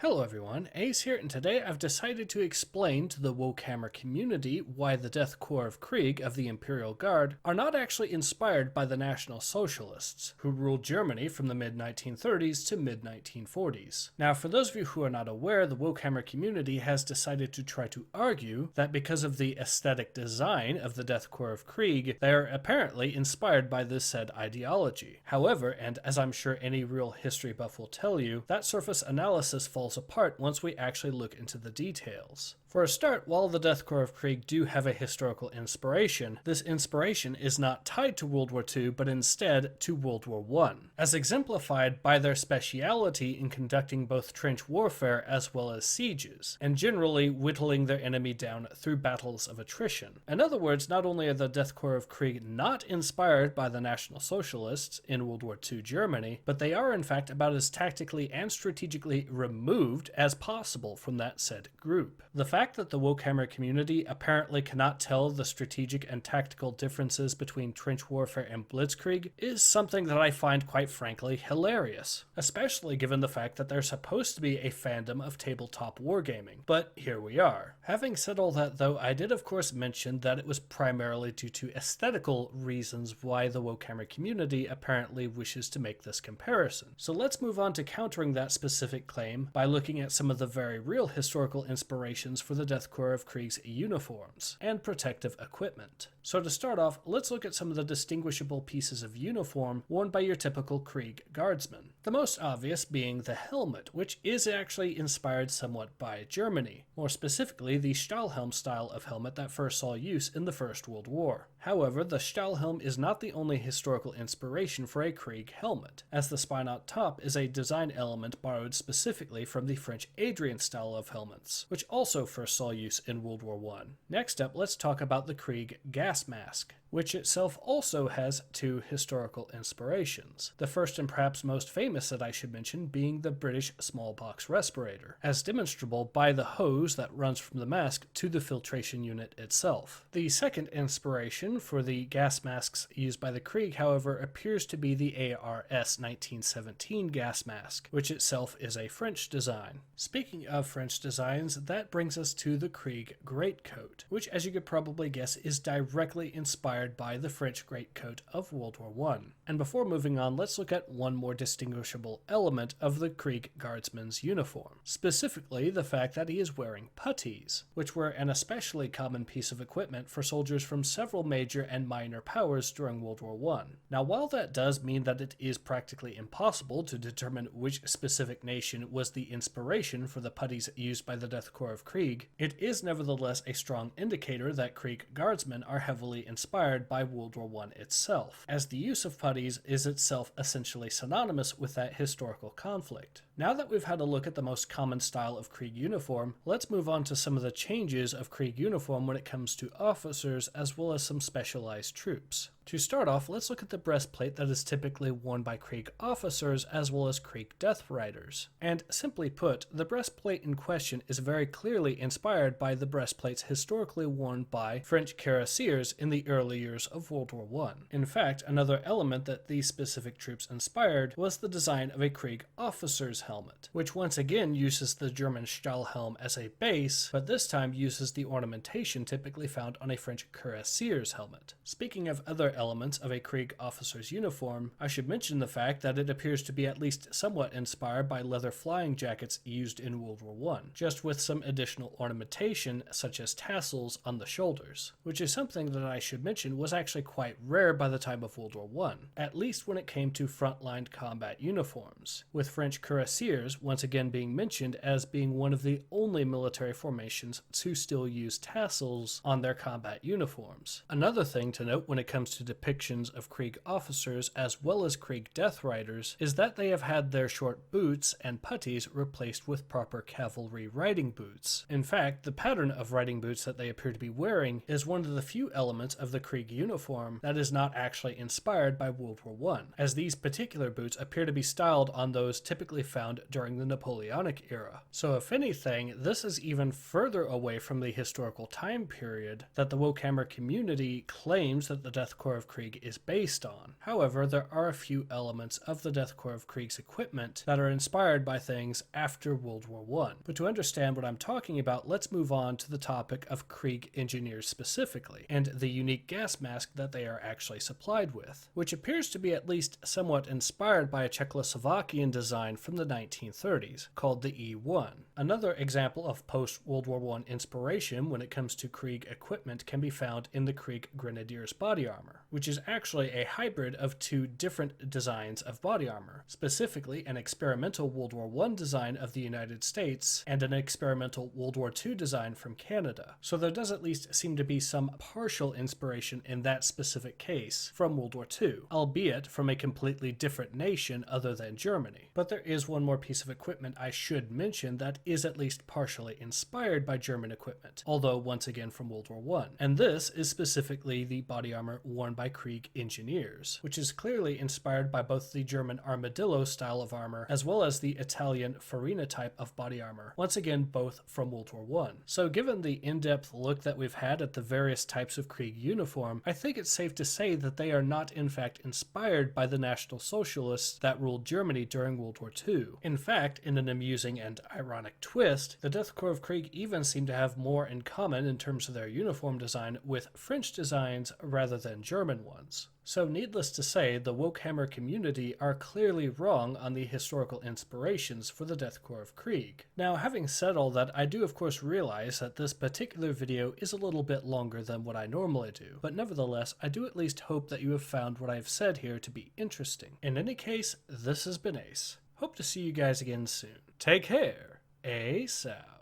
Hello everyone, Ace here, and today I've decided to explain to the Warhammer community why the Death Korps of Krieg of the Imperial Guard are not actually inspired by the National Socialists, who ruled Germany from the mid-1930s to mid-1940s. Now, for those of you who are not aware, the Warhammer community has decided to try to argue that because of the aesthetic design of the Death Korps of Krieg, they are apparently inspired by this said ideology. However, and as I'm sure any real history buff will tell you, that surface analysis falls apart once we actually look into the details. For a start, while the Death Korps of Krieg do have a historical inspiration, this inspiration is not tied to World War II, but instead to World War I, as exemplified by their speciality in conducting both trench warfare as well as sieges, and generally whittling their enemy down through battles of attrition. In other words, not only are the Death Korps of Krieg not inspired by the National Socialists in World War II Germany, but they are in fact about as tactically and strategically removed as possible from that said group. The fact that the Warhammer community apparently cannot tell the strategic and tactical differences between trench warfare and blitzkrieg is something that I find quite frankly hilarious, especially given the fact that they're supposed to be a fandom of tabletop wargaming. But here we are. Having said all that though, I did of course mention that it was primarily due to aesthetical reasons why the Warhammer community apparently wishes to make this comparison. So let's move on to countering that specific claim by looking at some of the very real historical inspirations for the Death Korps of Krieg's uniforms and protective equipment. So to start off, let's look at some of the distinguishable pieces of uniform worn by your typical Krieg guardsman. The most obvious being the helmet, which is actually inspired somewhat by Germany, more specifically the Stahlhelm style of helmet that first saw use in the First World War. However, the Stahlhelm is not the only historical inspiration for a Krieg helmet, as the spine-out top is a design element borrowed specifically from the French Adrian style of helmets, which also first saw use in World War I. Next up, let's talk about the Krieg gas mask, which itself also has two historical inspirations. The first and perhaps most famous that I should mention being the British smallpox respirator, as demonstrable by the hose that runs from the mask to the filtration unit itself. The second inspiration for the gas masks used by the Krieg, however, appears to be the ARS 1917 gas mask, which itself is a French design. Speaking of French designs, that brings us to the Krieg greatcoat, which as you could probably guess is directly inspired by the French greatcoat of World War I. And before moving on, let's look at one more distinguishable element of the Krieg guardsman's uniform, specifically the fact that he is wearing puttees, which were an especially common piece of equipment for soldiers from several major and minor powers during World War I. Now, while that does mean that it is practically impossible to determine which specific nation was the inspiration for the puttees used by the Death Korps of Krieg, it is nevertheless a strong indicator that Krieg guardsmen are heavily inspired by World War I itself, as the use of puttees is itself essentially synonymous with that historical conflict. Now that we've had a look at the most common style of Krieg uniform, let's move on to some of the changes of Krieg uniform when it comes to officers as well as some specialized troops. To start off, let's look at the breastplate that is typically worn by Krieg officers as well as Krieg Death Riders. And simply put, the breastplate in question is very clearly inspired by the breastplates historically worn by French cuirassiers in the early years of World War I. In fact, another element that these specific troops inspired was the design of a Krieg officer's helmet, which once again uses the German Stahlhelm as a base, but this time uses the ornamentation typically found on a French cuirassier's helmet. Speaking of other elements of a Krieg officer's uniform, I should mention the fact that it appears to be at least somewhat inspired by leather flying jackets used in World War I, just with some additional ornamentation such as tassels on the shoulders, which is something that I should mention was actually quite rare by the time of World War I, at least when it came to frontline combat uniforms, with French cuirassiers once again being mentioned as being one of the only military formations to still use tassels on their combat uniforms. Another thing to note when it comes to depictions of Krieg officers as well as Krieg Death Riders is that they have had their short boots and puttees replaced with proper cavalry riding boots. In fact, the pattern of riding boots that they appear to be wearing is one of the few elements of the Krieg uniform that is not actually inspired by World War I, as these particular boots appear to be styled on those typically found during the Napoleonic era. So if anything, this is even further away from the historical time period that the Warhammer community claims that the Death Korps Korps of Krieg is based on. However, there are a few elements of the Death Korps of Krieg's equipment that are inspired by things after World War I. But to understand what I'm talking about, let's move on to the topic of Krieg engineers specifically, and the unique gas mask that they are actually supplied with, which appears to be at least somewhat inspired by a Czechoslovakian design from the 1930s, called the E1. Another example of post-World War I inspiration when it comes to Krieg equipment can be found in the Krieg Grenadiers body armor, which is actually a hybrid of two different designs of body armor, specifically an experimental World War I design of the United States and an experimental World War II design from Canada. So there does at least seem to be some partial inspiration in that specific case from World War II, albeit from a completely different nation other than Germany. But there is one more piece of equipment I should mention that is at least partially inspired by German equipment, although once again from World War I. And this is specifically the body armor worn by Krieg engineers, which is clearly inspired by both the German Armadillo style of armor as well as the Italian Farina type of body armor, once again both from World War I. So given the in-depth look that we've had at the various types of Krieg uniform, I think it's safe to say that they are not in fact inspired by the National Socialists that ruled Germany during World War II. In fact, in an amusing and ironic twist, the Death Korps of Krieg even seem to have more in common in terms of their uniform design with French designs rather than German ones. So needless to say, the Wokehammer community are clearly wrong on the historical inspirations for the Death Korps of Krieg. Now, having said all that, I do of course realize that this particular video is a little bit longer than what I normally do, but nevertheless, I do at least hope that you have found what I've said here to be interesting. In any case, this has been Ace. Hope to see you guys again soon. Take care. Ace out.